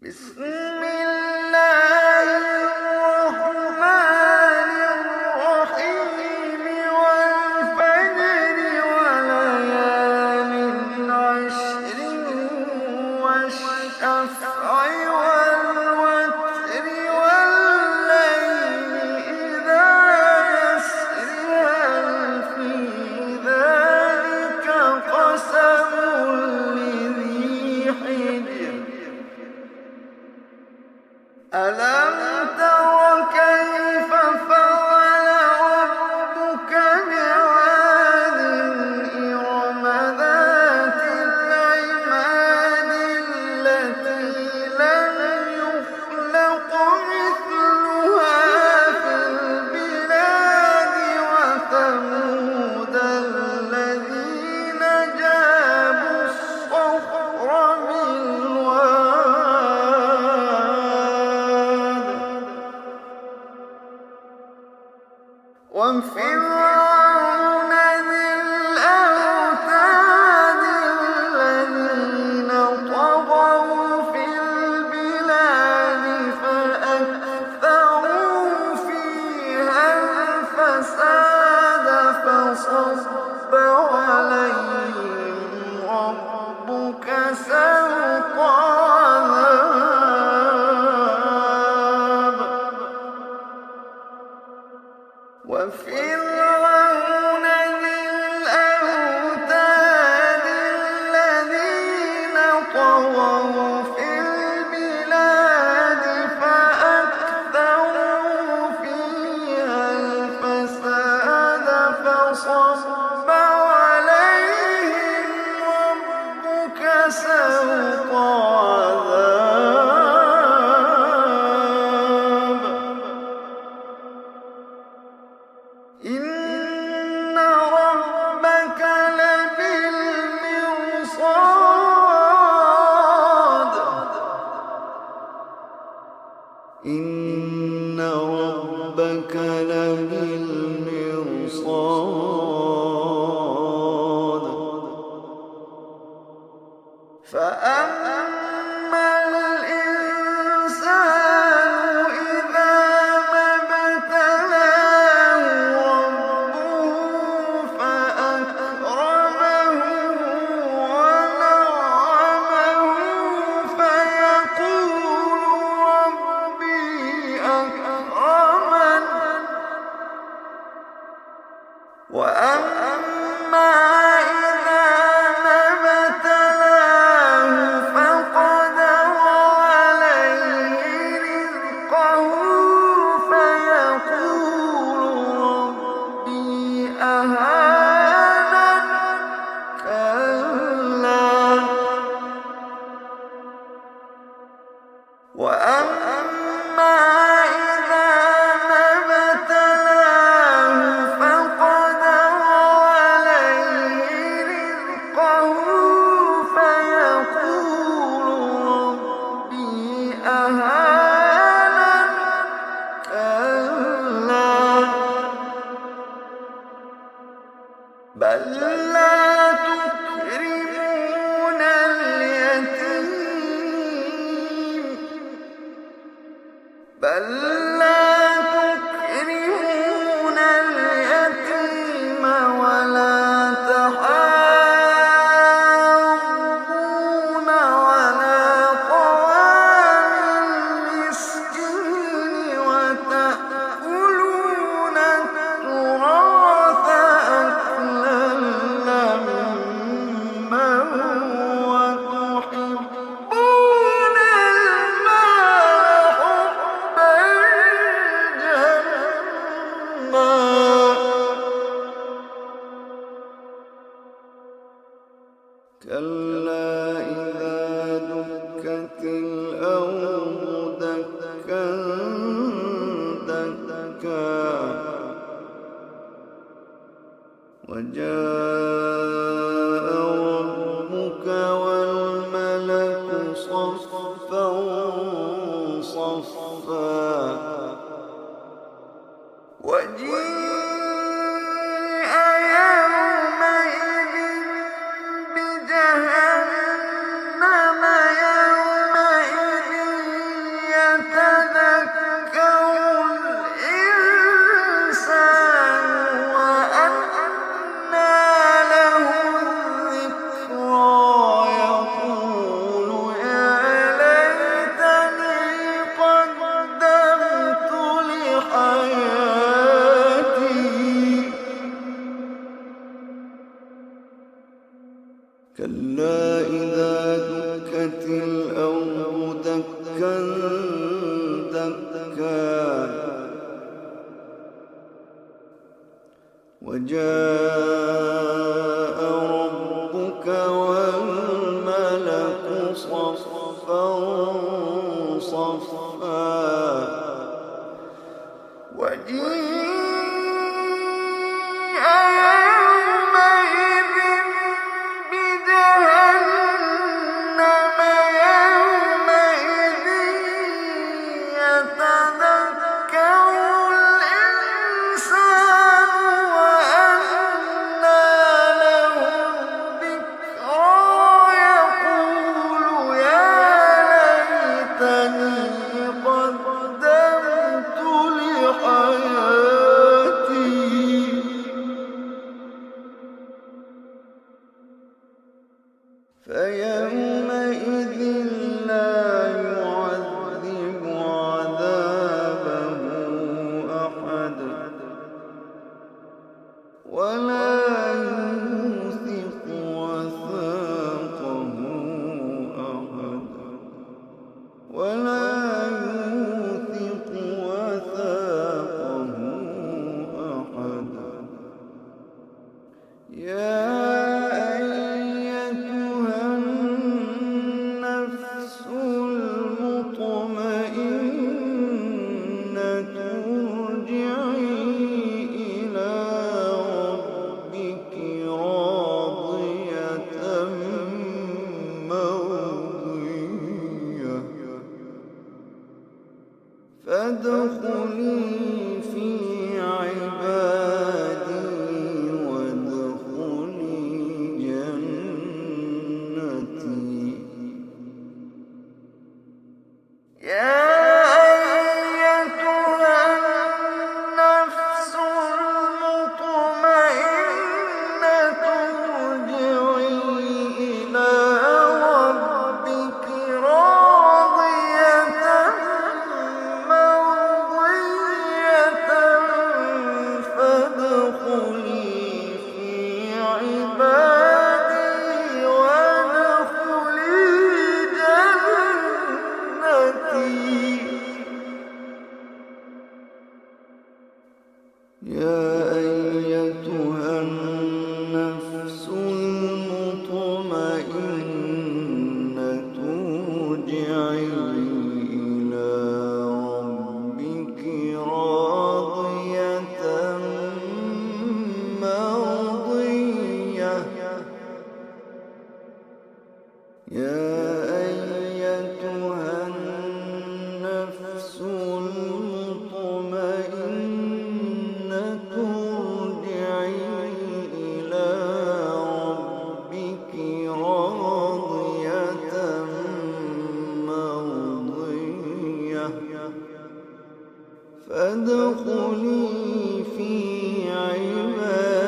بسم الله الرحمن الرحيم والفجر وليال عشر والشفع والوتر والليل إذا يسر هل في ذلك قسم لذي حجر ألم تر كيف فعل ربك بعاد إرم ذات العماد التي لم يخلق مثلها في البلاد وثمود الذين جابوا الصخر بالواد وفرعون ذي الأوتاد الذين طغوا في البلاد فأكثروا فيها الفساد فصب عليهم ربك سوط عذاب وفرعون ذي الأوتاد الذين طغوا في البلاد فأكثروا فيها الفساد فصب عليهم ربك سوط عذاب إن ربك لبالمرصاد إن ربك لبالمرصاد فأما الإنسان إذا ما ابتلاه ربه فأكرمه ونعمه فيقول ربي أكرمن وأما إذا ما ابتلاه فقدر عليه رزقه فيقول ربي أهانن كلا وأما إذا ما ابتلاه فقدر عليه رزقه فيقول ربي أهانن كلا بل لا تكرمون اليتيم بل لا تكرمون اليتيم ولا تحاضون على طعام المسكين وتأكلون التراث أكلا لما وتحبون المال حبا جما كلا إذا دكت الأرض دكا دكا وجاء ربك والملك صفا صفا وجيء يومئذ بجهنم يومئذ وجاء ربك والملك صفا صفا وجيء يومئذ بجهنم يومئذ يتذكر الإنسان وأنى له الذكرى يقول يا ليتني قدمت لحياتي فيومئذ لا يعذب عذابه أحد ولا يوثق وثاقه أحد ولا يوثق وثاقه أحد يا أيتها النفس المطمئنة ارجعي إلى ربك راضية مرضية فادخلي في عبادي وادخلي جنتي يا أيتها النفس المطمئنة ارجعي إلى ربك راضية مرضية فادخلي في عبادي وادخلي جنتي يا أيتها النفس المطمئنة ارجعي إلى ربك راضية مرضية يا أيتها النفس المطمئنة ارجعي إلى ربك راضية مرضية فادخلي في عبادي